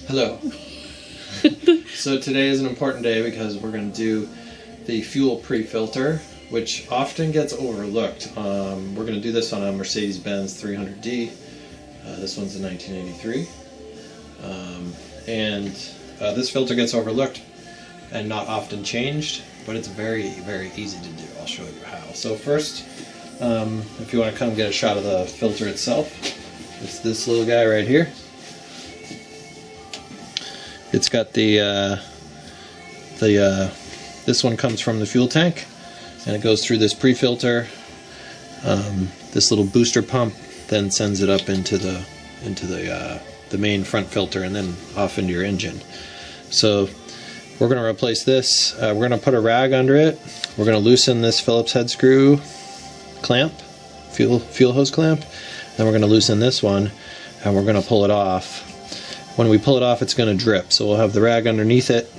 Hello. So today is an important day because we're going to do the fuel pre-filter, which often gets overlooked. We're going to do this on a Mercedes-Benz 300D. This one's a 1983. This filter gets overlooked and not often changed, but it's very, very easy to do. I'll show you how. So first, if you want to come get a shot of the filter itself, it's this little guy right here. It's got this one comes from the fuel tank, and it goes through this pre-filter. This little booster pump then sends it up into the main front filter and then off into your engine. So we're going to replace this. We're going to put a rag under it. We're going to loosen this Phillips head screw clamp, fuel hose clamp. Then we're going to loosen this one, and we're going to pull it off. When we pull it off, it's going to drip, so we'll have the rag underneath it.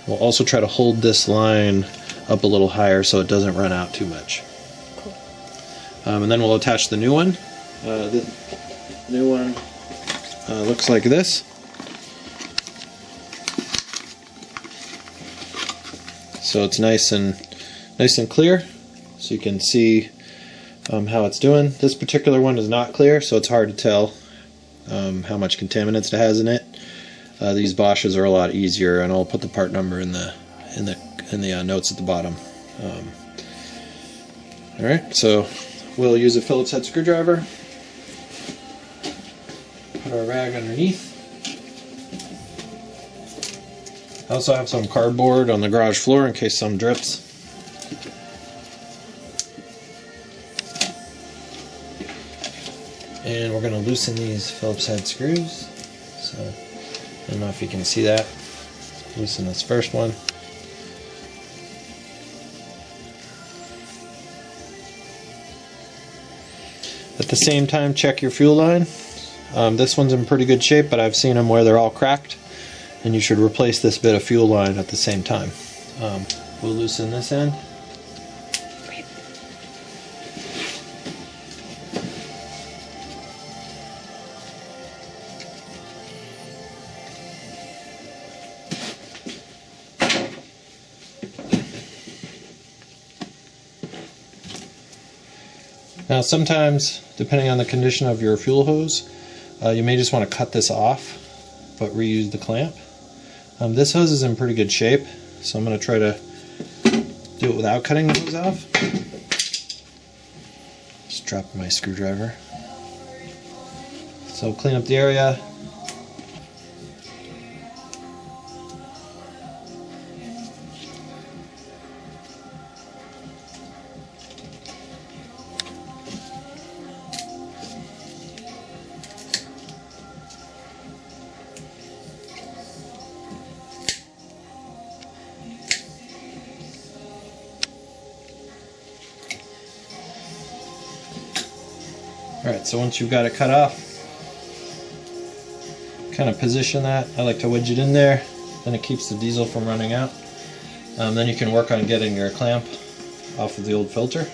We'll also try to hold this line up a little higher so it doesn't run out too much. Cool. And then we'll attach the new one. The new one looks like this. So it's nice and clear, so you can see how it's doing. This particular one is not clear, so it's hard to tell how much contaminants it has in it. These Bosches are a lot easier, and I'll put the part number in the notes at the bottom. All right, so we'll use a Phillips head screwdriver. Put our rag underneath. I also have some cardboard on the garage floor in case some drips. And we're going to loosen these Phillips head screws. So I don't know if you can see that. Loosen this first one. At the same time, check your fuel line. This one's in pretty good shape, but I've seen them where they're all cracked, and you should replace this bit of fuel line at the same time. We'll loosen this end. Now sometimes, depending on the condition of your fuel hose, you may just want to cut this off, but reuse the clamp. This hose is in pretty good shape, so I'm going to try to do it without cutting the hose off. Just drop my screwdriver. So clean up the area. Alright, so once you've got it cut off, kind of position that. I like to wedge it in there, then it keeps the diesel from running out. Then you can work on getting your clamp off of the old filter.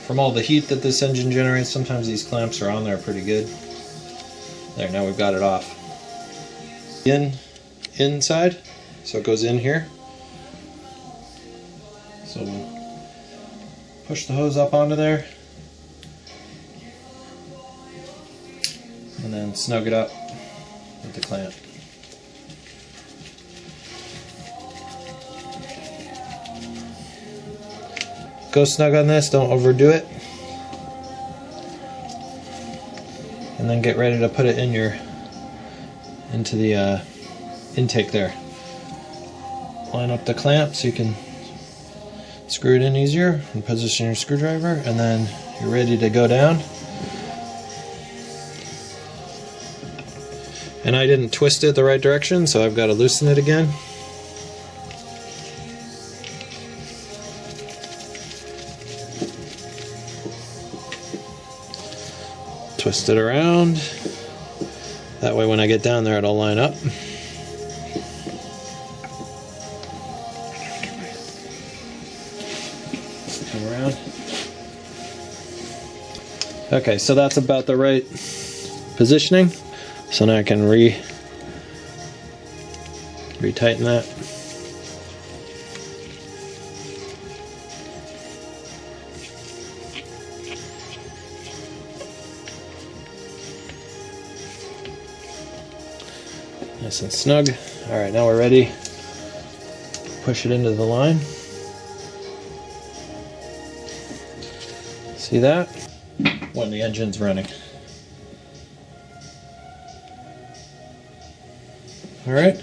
From all the heat that this engine generates, sometimes these clamps are on there pretty good. There, now we've got it off. Inside, so it goes in here. So we'll push the hose up onto there, and then snug it up with the clamp. Go snug on this, don't overdo it. And then get ready to put it into the intake there. Line up the clamp so you can screw it in easier and position your screwdriver, and then you're ready to go down. And I didn't twist it the right direction, so I've got to loosen it again. Twist it around. That way when I get down there it'll line up. Come around. Okay, so that's about the right positioning. So now I can retighten that. Nice and snug. All right, now we're ready. Push it into the line. See that? When the engine's running. All right.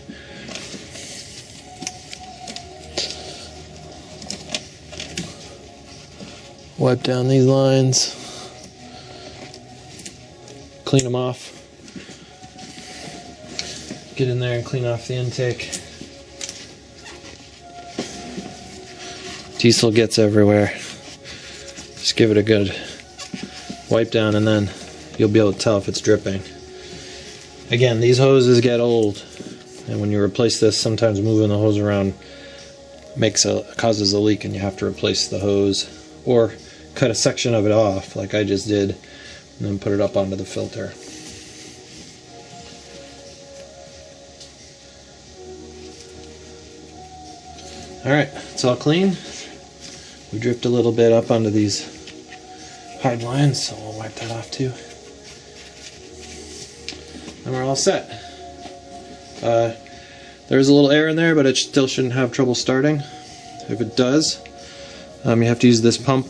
Wipe down these lines. Clean them off. Get in there and clean off the intake. Diesel gets everywhere. Just give it a good wipe down and then you'll be able to tell if it's dripping. Again, these hoses get old, and when you replace this, sometimes moving the hose around causes a leak and you have to replace the hose or cut a section of it off like I just did and then put it up onto the filter. Alright, it's all clean. We dripped a little bit up onto these hard lines, so we'll wipe that off too. And we're all set. There's a little air in there, but it still shouldn't have trouble starting. If it does, you have to use this pump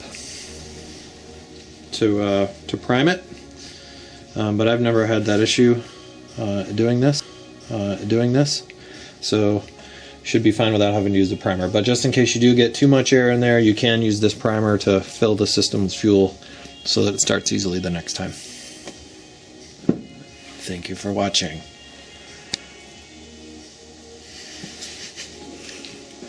to prime it. But I've never had that issue doing this. So should be fine without having to use the primer. But just in case you do get too much air in there, you can use this primer to fill the system with fuel so that it starts easily the next time. Thank you for watching.